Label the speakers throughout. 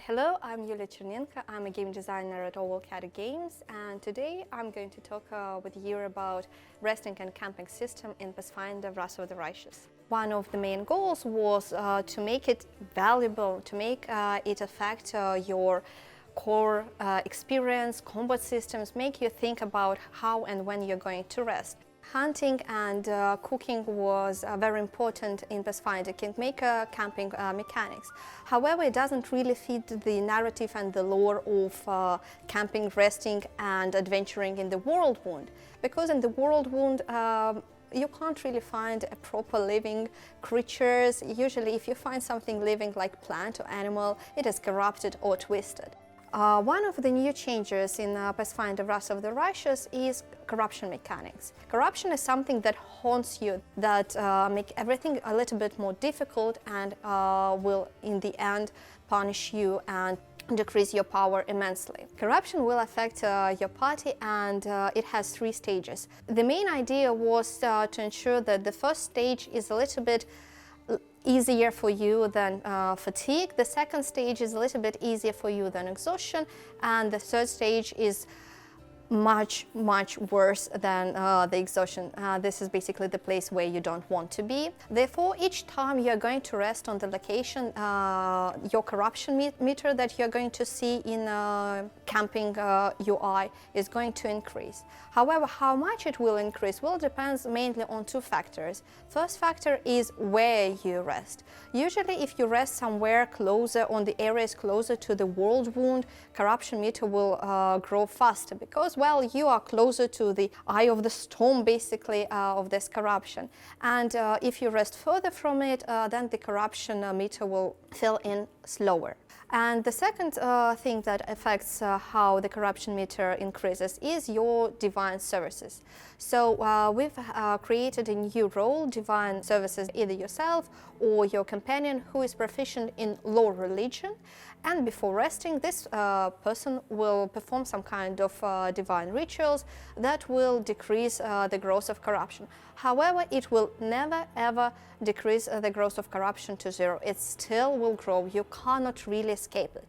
Speaker 1: Hello, I'm Yulia Chernenko. I'm a game designer at Ovalcata Games, and today I'm going to talk with you about resting and camping system in Pathfinder Wrath of the Righteous. One of the main goals was to make it valuable, to make it affect your core experience, combat systems, make you think about how and when you're going to rest. Hunting and cooking was very important in Pathfinder Kingmaker camping mechanics. However, it doesn't really fit the narrative and the lore of camping, resting and adventuring in the Worldwound. Because in the Worldwound, you can't really find a proper living creatures. Usually if you find something living like plant or animal, it is corrupted or twisted. One of the new changes in Pathfinder Wrath of the Righteous is corruption mechanics. Corruption is something that haunts you, that make everything a little bit more difficult and will in the end punish you and decrease your power immensely. Corruption will affect your party, and it has 3 stages. The main idea was to ensure that the first stage is a little bit easier for you than fatigue. The second stage is a little bit easier for you than exhaustion, and the third stage is much worse than the exhaustion. This is basically the place where you don't want to be. Therefore, each time you're going to rest on the location, your corruption meter that you're going to see in camping UI is going to increase. However, how much it will increase will depend mainly on 2 factors. First factor is where you rest. Usually if you rest somewhere closer, on the areas closer to the Worldwound, corruption meter will grow faster because, well, you are closer to the eye of the storm, basically, of this corruption. And if you rest further from it, then the corruption meter will fill in slower. And the second thing that affects how the corruption meter increases is your divine services. So we've created a new role, divine services, either yourself or your companion who is proficient in lore religion. And before resting, this person will perform some kind of divine rituals that will decrease the growth of corruption. However, it will never ever decrease the growth of corruption to 0. It still will grow. You cannot really escape it.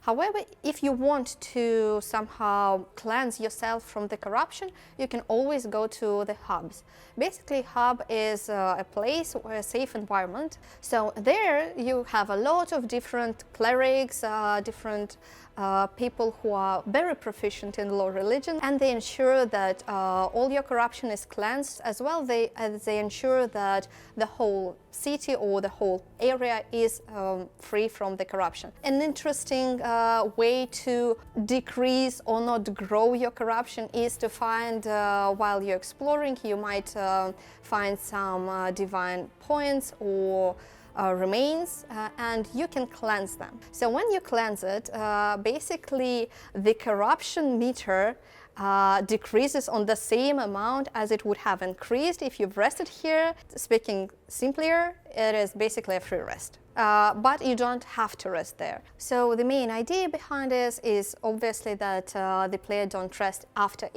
Speaker 1: However, if you want to somehow cleanse yourself from the corruption, you can always go to the hubs. Basically, hub is a place or a safe environment. So there you have a lot of different clerics, different people who are very proficient in lore religion, and they ensure that all your corruption is cleansed. As well, they ensure that the whole city or the whole area is free from the corruption. An interesting way to decrease or not grow your corruption is to find, while you're exploring, you might find some divine points or remains, and you can cleanse them. So when you cleanse it, basically the corruption meter decreases on the same amount as it would have increased if you've rested here. Speaking simpler, it is basically a free rest. But you don't have to rest there. So the main idea behind this is obviously that the player don't rest after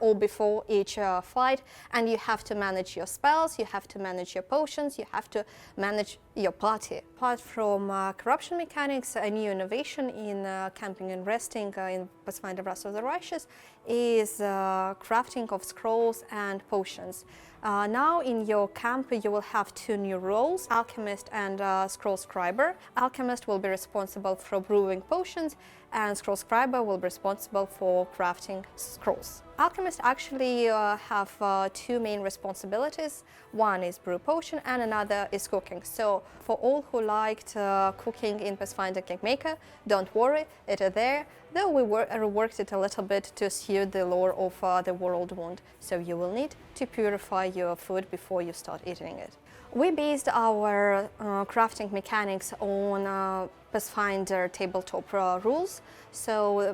Speaker 1: or before each fight, and you have to manage your spells, you have to manage your potions, you have to manage your party. Apart from corruption mechanics, a new innovation in camping and resting in Pathfinder Wrath of the Righteous is crafting of scrolls and potions. Now in your camp you will have 2 new roles, Alchemist and Scroll Scriber. Alchemist will be responsible for brewing potions, and Scroll Scriber will be responsible for crafting scrolls. Alchemists actually have 2 main responsibilities. One is brew potion and another is cooking. So for all who liked cooking in Pathfinder Kingmaker, don't worry, it is there, though we reworked it a little bit to suit the lore of the Worldwound. So you will need to purify your food before you start eating it. We based our crafting mechanics on Pathfinder tabletop rules. So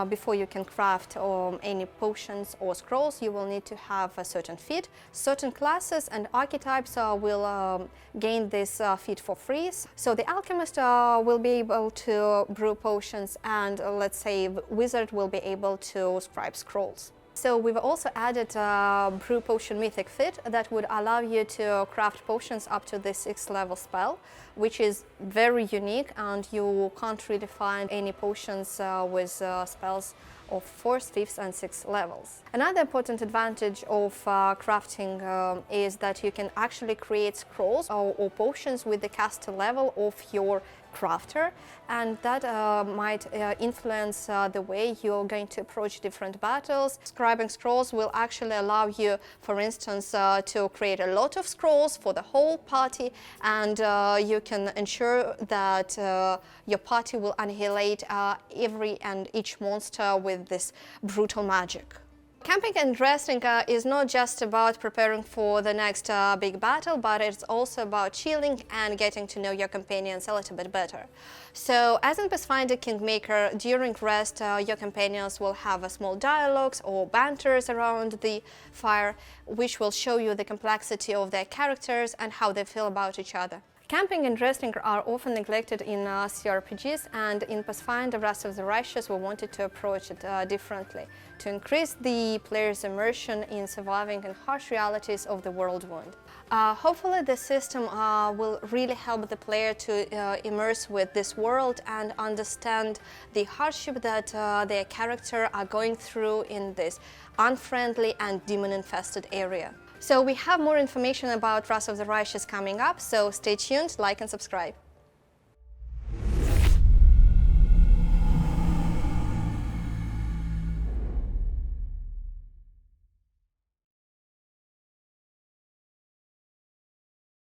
Speaker 1: before you can craft any potions or scrolls, you will need to have a certain feat. Certain classes and archetypes will gain this feat for free. So the alchemist will be able to brew potions, and let's say wizard will be able to scribe scrolls. So we've also added Brew Potion Mythic Fit that would allow you to craft potions up to the 6th level spell, which is very unique, and you can't really find any potions with spells of 4th, 5th and 6th levels. Another important advantage of crafting is that you can actually create scrolls or potions with the caster level of your crafter, and that might influence the way you're going to approach different battles. Scribing scrolls will actually allow you, for instance, to create a lot of scrolls for the whole party, and you can ensure that your party will annihilate every and each monster with this brutal magic. Camping and resting is not just about preparing for the next big battle, but it's also about chilling and getting to know your companions a little bit better. So, as in Pathfinder Kingmaker, during rest, your companions will have small dialogues or banters around the fire, which will show you the complexity of their characters and how they feel about each other. Camping and resting are often neglected in CRPGs, and in Pathfinder Wrath of the Righteous we wanted to approach it differently, to increase the player's immersion in surviving and harsh realities of the Worldwound. Hopefully the system will really help the player to immerse with this world and understand the hardship that their character are going through in this unfriendly and demon-infested area. So we have more information about Wrath of the Righteous coming up, so stay tuned, like and subscribe.